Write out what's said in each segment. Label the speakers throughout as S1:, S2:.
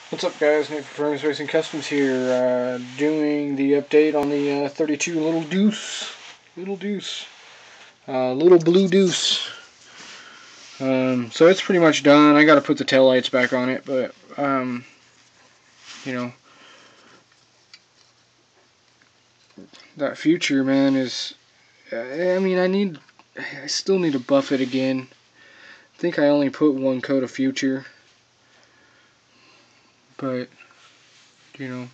S1: What's up, guys? Nick from Performance Racing Customs here, doing the update on the 32 little deuce, little blue deuce. So it's pretty much done. I got to put the taillights back on it, but you know, that future, man, is. I mean, I still need to buff it again. I think I only put one coat of future, but you know.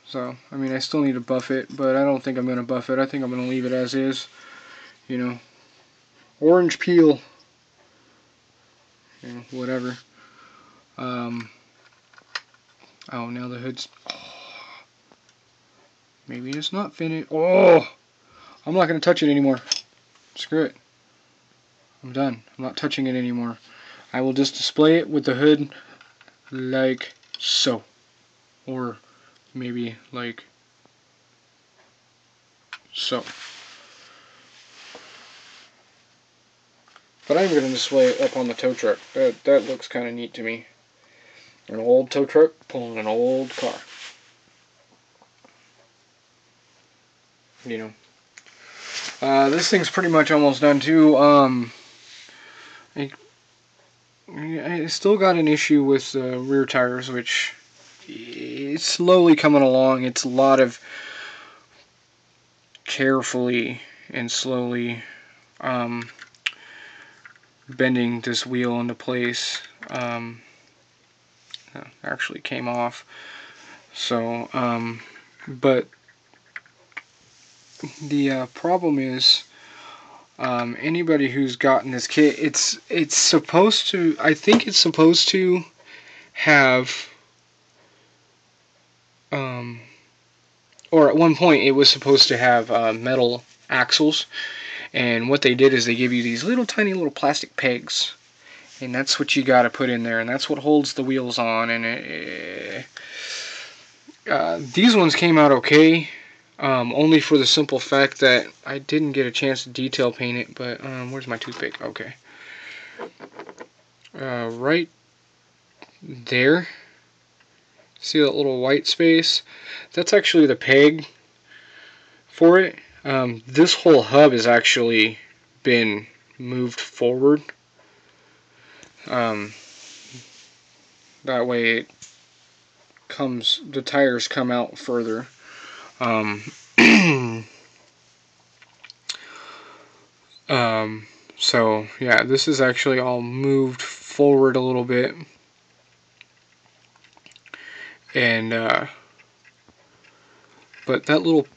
S1: So, I mean, I still need to buff it, but I don't think I'm going to buff it. I think I'm going to leave it as is, you know. Orange peel, you know, whatever. Oh, now the hood's... Oh, maybe it's not finished. Oh! I'm not going to touch it anymore. Screw it. I'm done. I'm not touching it anymore. I will just display it with the hood like so. Or maybe like so. But I'm going to display it up on the tow truck. That looks kind of neat to me. An old tow truck pulling an old car. You know. This thing's pretty much almost done too. I still got an issue with the rear tires, which is slowly coming along. It's a lot of carefully and slowly bending this wheel into place. Actually came off. So, but the problem is, anybody who's gotten this kit, it's supposed to, I think it's supposed to have, or at one point it was supposed to have metal axles, and what they did is they give you these little tiny little plastic pegs, and that's what you got to put in there, and that's what holds the wheels on. And these ones came out okay, only for the simple fact that I didn't get a chance to detail paint it. But where's my toothpick? Okay, right there. See that little white space? That's actually the peg for it. This whole hub has actually been moved forward. That way the tires come out further. So yeah, this is actually all moved forward a little bit. And but that little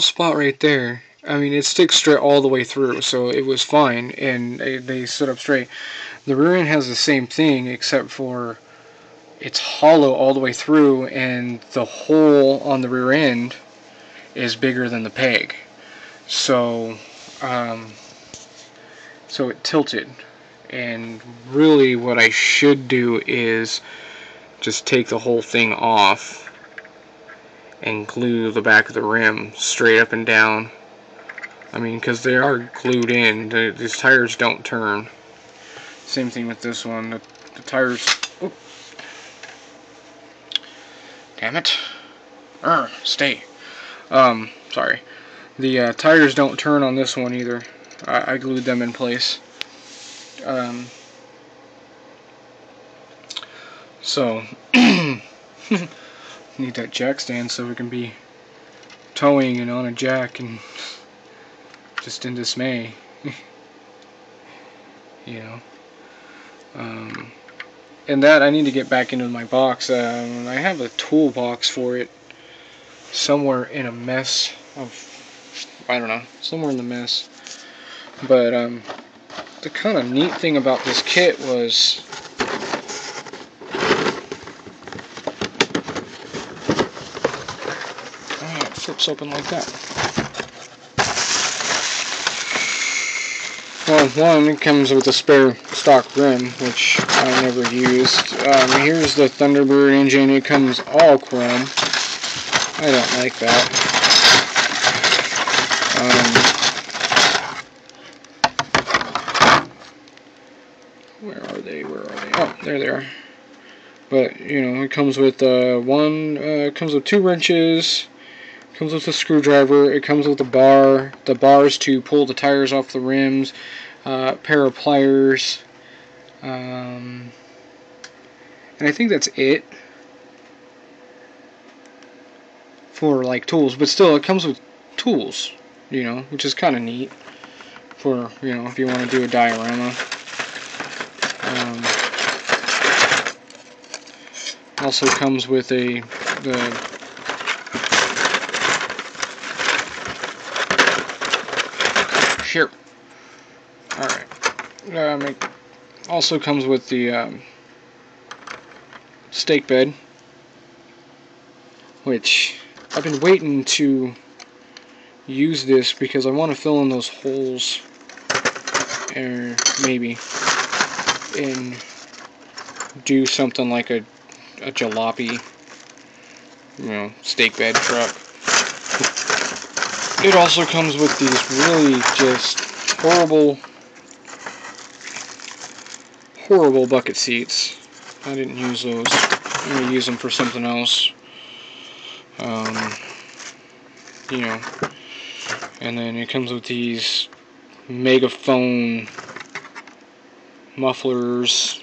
S1: spot right there, I mean, it sticks straight all the way through, so it was fine, and they stood up straight. The rear end has the same thing, except for it's hollow all the way through, and the hole on the rear end is bigger than the peg. So, so it tilted. And really what I should do is just take the whole thing off and glue the back of the rim straight up and down. I mean, because they are glued in. These tires don't turn. Same thing with this one. The tires... Oh. Damn it. Stay. Sorry. The tires don't turn on this one either. I glued them in place. So, need that jack stand so we can be towing and on a jack and just in dismay. You know. And that I need to get back into my box. I have a toolbox for it somewhere in a mess of, I don't know, somewhere in the mess. But the kind of neat thing about this kit was it flips open like that. Well, one, it comes with a spare stock rim, which I never used. Here's the Thunderbird engine. It comes all chrome. I don't like that. Where are they? Where are they? Oh, there they are. But you know, it comes with comes with 2 wrenches. Comes with a screwdriver. It comes with a bar. The bars to pull the tires off the rims. Pair of pliers. And I think that's it for like tools. But still, it comes with tools. You know, which is kind of neat for, you know, if you want to do a diorama. Also comes with the here. All right. Also comes with the stake bed, which I've been waiting to use this because I want to fill in those holes, or maybe, and do something like a jalopy, you know, stake bed truck. It also comes with these really just horrible bucket seats. I didn't use those. I'm going to use them for something else. You know, and then it comes with these megaphone mufflers,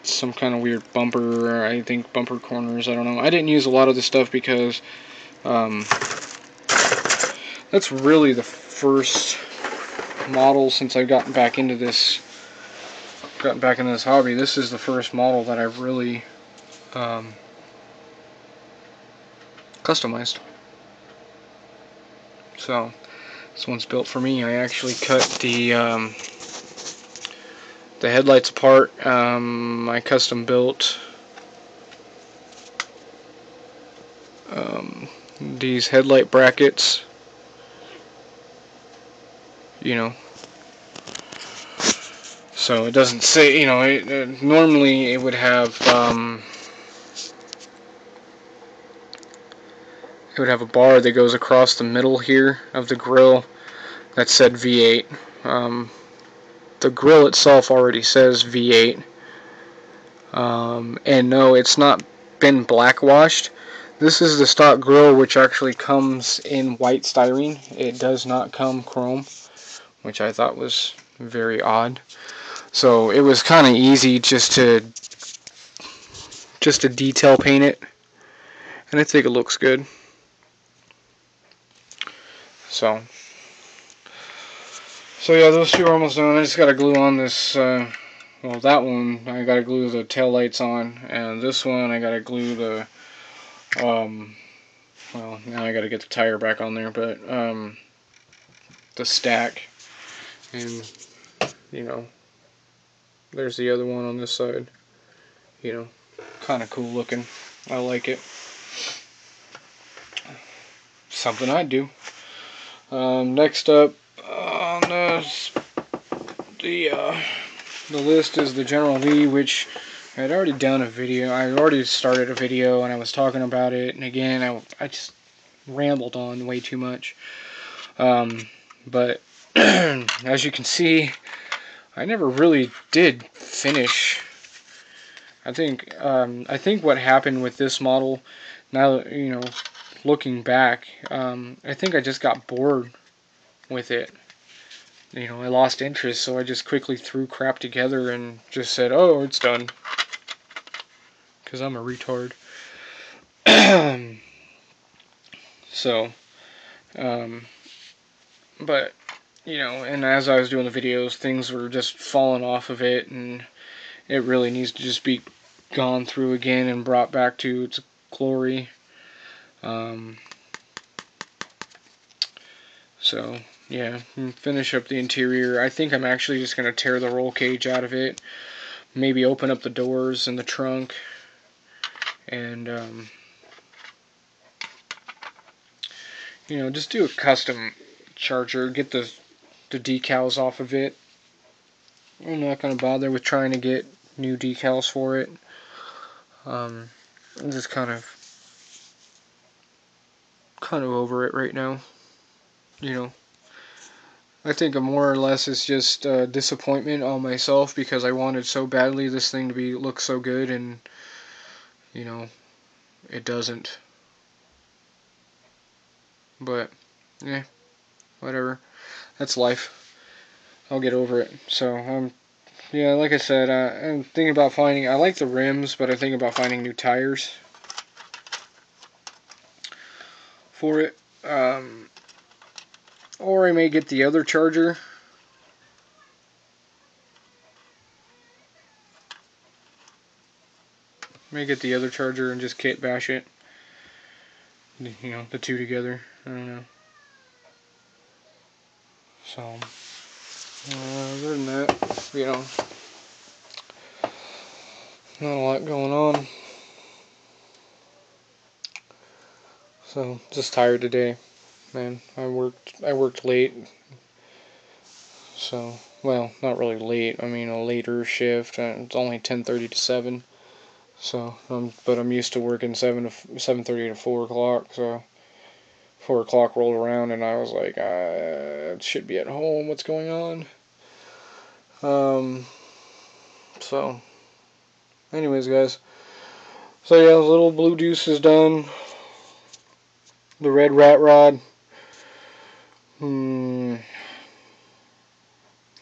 S1: some kind of weird bumper, I think bumper corners, I don't know. I didn't use a lot of this stuff because that's really the first model since I've gotten back into this hobby. This is the first model that I've really customized. So this one's built for me. I actually cut the headlights apart. I custom built these headlight brackets. You know, so it doesn't say, you know, normally it would have a bar that goes across the middle here of the grill that said V8. The grill itself already says V8, and no, it's not been black washed. This is the stock grill, which actually comes in white styrene. It does not come chrome, which I thought was very odd. So it was kind of easy just to detail paint it, and I think it looks good. So yeah, those two are almost done. I just gotta glue on this. Well, that one I gotta glue the tail lights on, and this one I gotta glue the. Well, now I gotta get the tire back on there, but the stack, and you know, there's the other one on this side. You know, kind of cool looking. I like it. Something I'd do. Next up on the list is the General Lee, which I had already done a video. I already started a video and I was talking about it, and again I just rambled on way too much. But as you can see, I never really did finish. I think what happened with this model, now, you know, looking back, I think I just got bored with it. You know, I lost interest, so I just quickly threw crap together and just said, oh, it's done. Because I'm a retard. So, but, you know, and as I was doing the videos, things were just falling off of it, and it really needs to just be gone through again and brought back to its glory. So, yeah, finish up the interior. I think I'm actually just going to tear the roll cage out of it, maybe open up the doors and the trunk, and, you know, just do a custom charger, get the decals off of it. I'm not going to bother with trying to get new decals for it. I'm just kind of over it right now, you know. I think more or less it's just disappointment on myself because I wanted so badly this thing to look so good, and you know, it doesn't. But yeah, whatever. That's life. I'll get over it. So yeah, like I said, I'm thinking about finding. I like the rims, but I'm thinking about finding new tires for it. Or I may get the other Charger. May get the other Charger and just kit bash it. You know, the two together. I don't know. So, other than that, you know, not a lot going on. So, just tired today, man. I worked late. So, well, not really late. I mean, a later shift. It's only 10:30 to 7. So, but I'm used to working 7:30 to 4 o'clock. So, 4 o'clock rolled around, and I was like, I should be at home. What's going on? So, anyways, guys. So yeah, the little blue deuce is done. The red rat rod.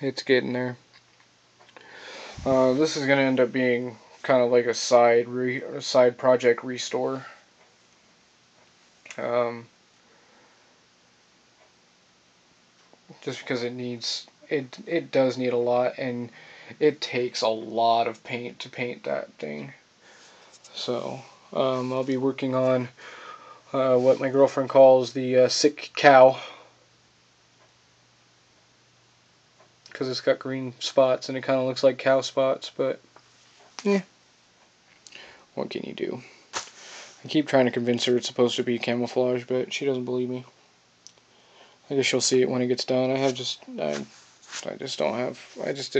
S1: It's getting there. This is gonna end up being kind of like a side project restore. Just because it does need a lot, and it takes a lot of paint to paint that thing. So I'll be working on what my girlfriend calls the sick cow, because it's got green spots and it kind of looks like cow spots, but yeah, what can you do? I keep trying to convince her it's supposed to be camouflage, but she doesn't believe me. I guess she'll see it when it gets done. I just didn't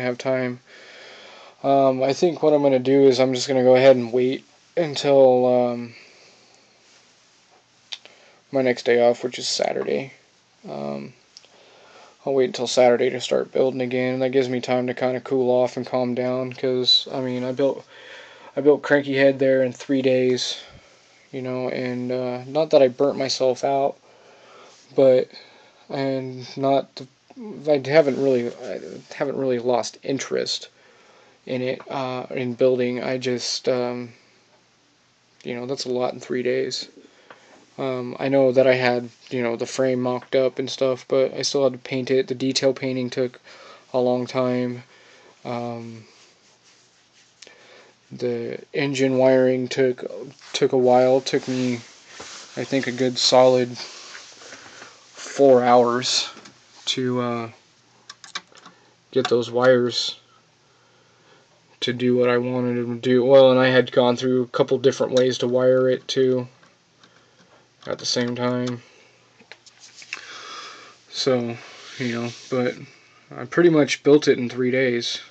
S1: have time. I think what I'm gonna do is I'm just gonna go ahead and wait until my next day off, which is Saturday. I'll wait until Saturday to start building again. That gives me time to kind of cool off and calm down. Cause I mean, I built Cranky Head there in 3 days, you know, and not that I burnt myself out, but and not I haven't really lost interest in it in building. I just you know, that's a lot in 3 days. I know that I had, you know, the frame mocked up and stuff, but I still had to paint it. The detail painting took a long time. The engine wiring took a while. It took me, I think, a good solid 4 hours to get those wires to do what I wanted them to do. Well, and I had gone through a couple different ways to wire it too at the same time. So, you know, but I pretty much built it in 3 days.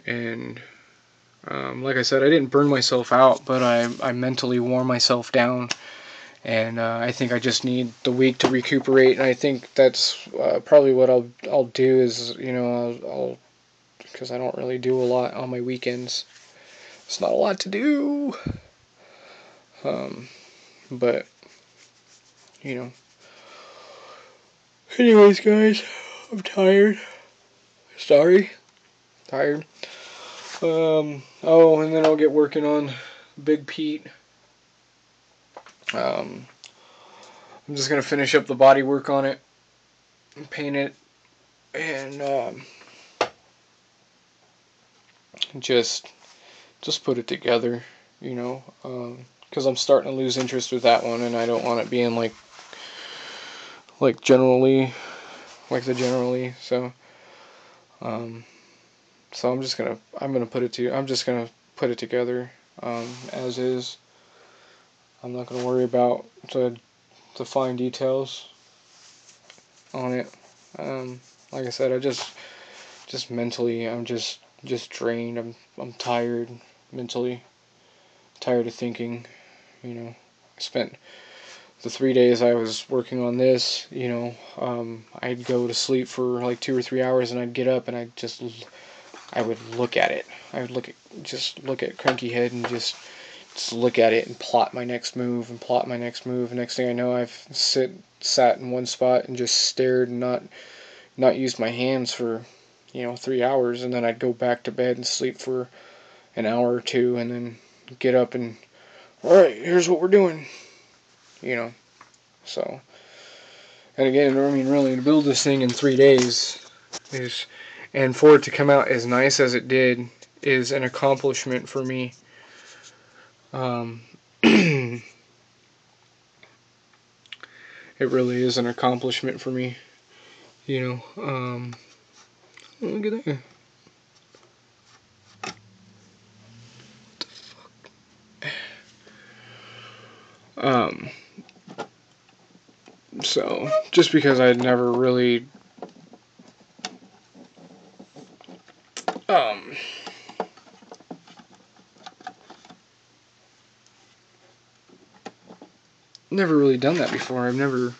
S1: And like I said, I didn't burn myself out, but I mentally wore myself down. And I think I just need the week to recuperate. And I think that's probably what I'll do is, you know, I'll because I don't really do a lot on my weekends. It's not a lot to do. But you know. Anyways, guys, I'm tired. Sorry, tired. Oh, and then I'll get working on Big Pete. I'm just gonna finish up the body work on it, and paint it, and just put it together, you know, because I'm starting to lose interest with that one, and I don't want it being like generally, like the generally. So, so I'm just gonna put it together as is. I'm not gonna worry about the fine details on it. Like I said, I just mentally, I'm just drained. I'm tired mentally, tired of thinking. You know, I spent the 3 days I was working on this, you know, I'd go to sleep for like 2 or 3 hours, and I'd get up and I would look at it. I would just look at Cranky Head and just look at it and plot my next move and plot my next move. Next thing I know, I've sat in one spot and just stared and not used my hands for, you know, 3 hours, and then I'd go back to bed and sleep for an hour or two, and then get up and, all right, here's what we're doing, you know. So, and again, I mean, really, to build this thing in 3 days is, and for it to come out as nice as it did, is an accomplishment for me. It really is an accomplishment for me, you know. Look at that. So, just because I'd never really never really done that before. I've never,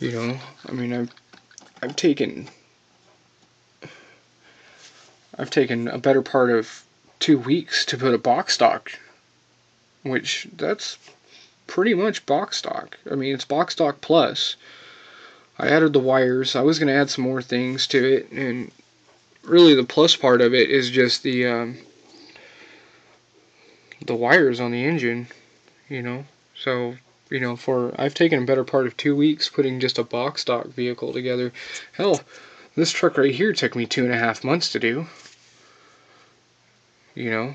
S1: you know, I mean, I've taken a better part of 2 weeks to put a box stock, which that's pretty much box stock. I mean, it's box stock plus. I added the wires. I was going to add some more things to it, and really the plus part of it is just the wires on the engine, you know. So, you know, I've taken a better part of 2 weeks putting just a box stock vehicle together. Hell, this truck right here took me 2.5 months to do, you know.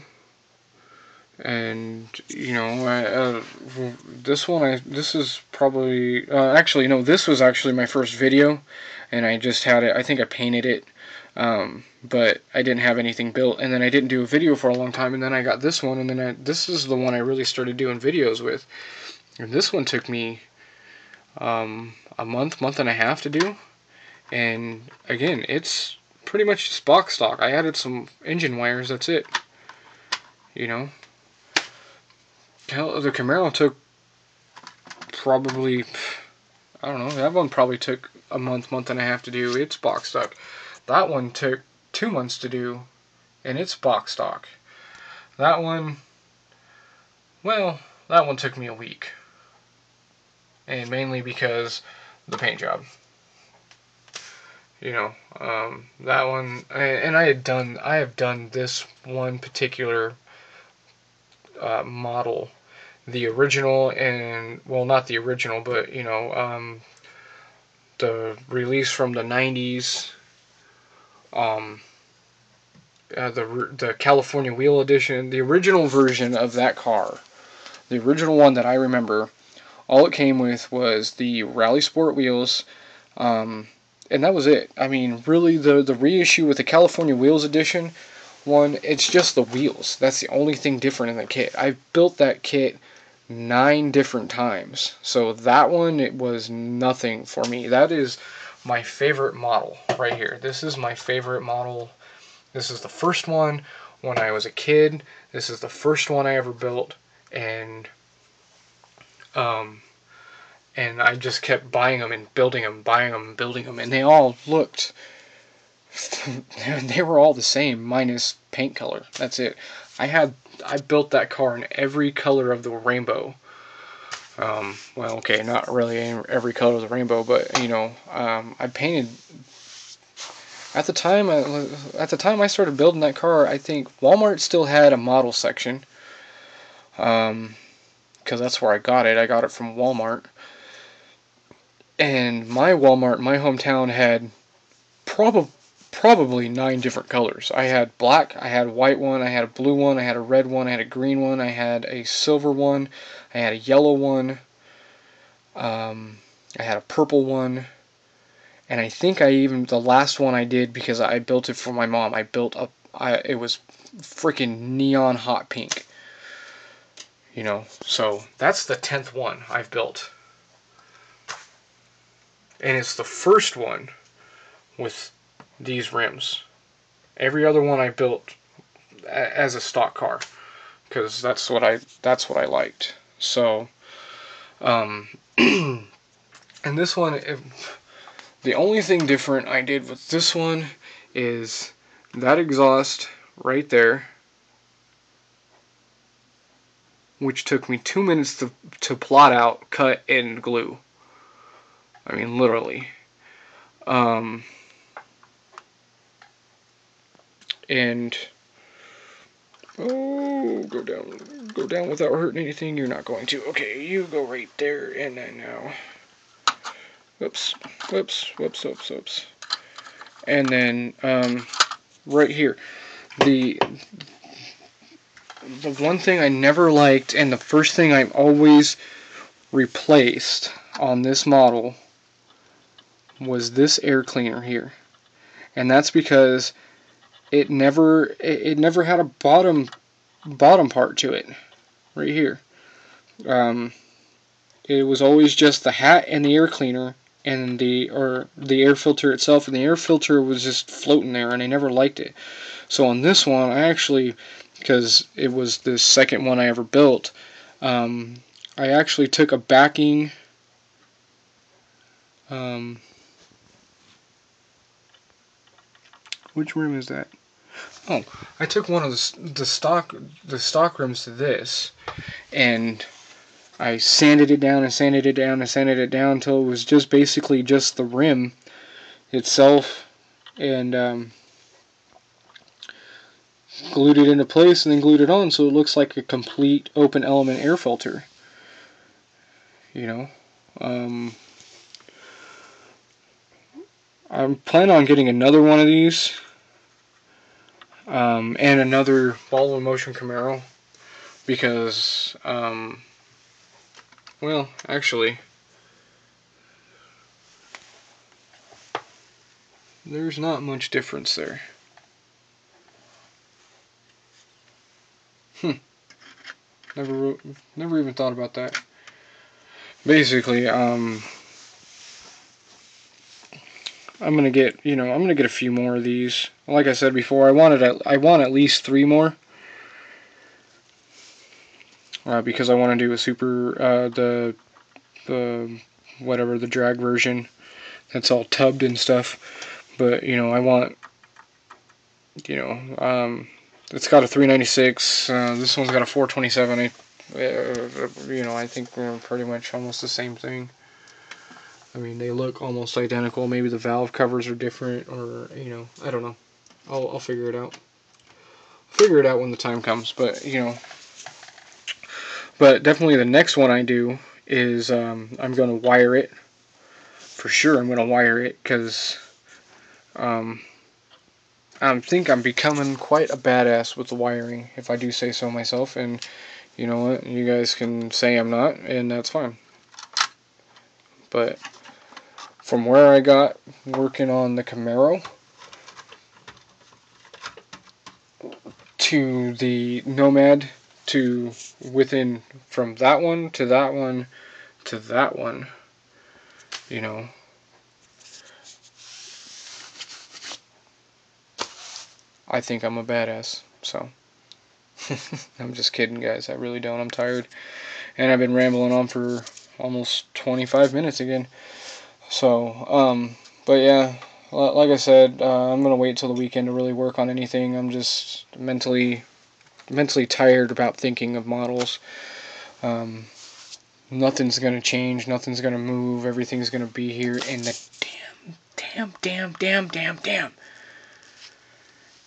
S1: And, you know, this is probably, actually, no, this was actually my first video, and I just had it, I think I painted it, but I didn't have anything built, and then I didn't do a video for a long time, and then I got this one, and then this is the one I really started doing videos with, and this one took me, a month and a half to do, and, again, it's pretty much just box stock. I added some engine wires, that's it, you know. Hell, the Camaro took probably, I don't know, that one probably took a month and a half to do. It's box stock. That one took 2 months to do, and it's box stock. That one, well, that one took me a week. And mainly because the paint job. You know, that one, and I have done this one particular model, the original, and, well, not the original, but, you know, the release from the 90s, the California Wheel Edition, the original version of that car, the original one that I remember, all it came with was the Rally Sport wheels, and that was it. I mean, really, the reissue with the California Wheels Edition one, it's just the wheels. That's the only thing different in the kit. I've built that kit 9 different times. So that one, it was nothing for me. That is my favorite model right here. This is my favorite model. This is the first one when I was a kid. This is the first one I ever built, and I just kept buying them and building them, buying them and building them, and they all looked, they were all the same minus paint color. That's it. I built that car in every color of the rainbow. Well, okay, not really every color of the rainbow, but, you know, I painted. At the time I started building that car, I think Walmart still had a model section, because that's where I got it. I got it from Walmart, and my Walmart in my hometown had probably 9 different colors. I had black, I had a white one, I had a blue one, I had a red one, I had a green one, I had a silver one, I had a yellow one, I had a purple one, and I think the last one I did, because I built it for my mom, it was freaking neon hot pink. You know, so that's the 10th one I've built. And it's the first one with these rims. Every other one I built as a stock car, because that's what I liked. So, Um, and this one, the only thing different I did with this one is that exhaust right there, which took me 2 minutes to plot out, cut, and glue. I mean, literally. And oh, go down without hurting anything. You're not going to. Okay, you go right there, and then now. Whoops, whoops, whoops, whoops, whoops. And then right here, the one thing I never liked, and the first thing I've always replaced on this model was this air cleaner here, and that's because it never had a bottom part to it right here. It was always just the hat and the air cleaner and the air filter itself, and the air filter was just floating there, and I never liked it. So on this one, I actually, because it was the second one I ever built, I actually took a backing. Which rim is that? Oh, I took one of the stock rims to this, and I sanded it down and sanded it down and sanded it down until it was just basically just the rim itself, and glued it into place and then glued it on so it looks like a complete open element air filter. You know, I'm planning on getting another one of these, and another ball and motion Camaro, because well, actually, there's not much difference there. Never even thought about that. Basically, I'm gonna get a few more of these. Like I said before, I want at least 3 more, because I want to do a super the whatever, the drag version that's all tubbed and stuff. But I want, it's got a 396. This one's got a 427. I think they're pretty much almost the same thing. I mean, they look almost identical. Maybe the valve covers are different, or I don't know. I'll figure it out. Figure it out when the time comes. But but definitely the next one I do is I'm going to wire it. For sure, I'm going to wire it, because I think I'm becoming quite a badass with the wiring, if I do say so myself. And you know what? You guys can say I'm not, and that's fine. But from where I got working on the Camaro to the Nomad, to from that one to that one to that one, I think I'm a badass. So I'm just kidding, guys. I really don't. I'm tired, and I've been rambling on for almost 25 minutes again. So but yeah, like I said, I'm gonna wait till the weekend to really work on anything. I'm just mentally tired about thinking of models. Nothing's gonna change, nothing's gonna move, everything's gonna be here, and the damn,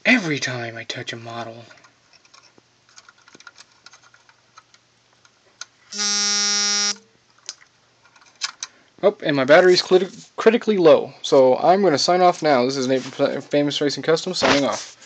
S1: every time I touch a model, oh, and my battery's critically low, so I'm gonna sign off now. This is Nate from Famous Racing Customs signing off.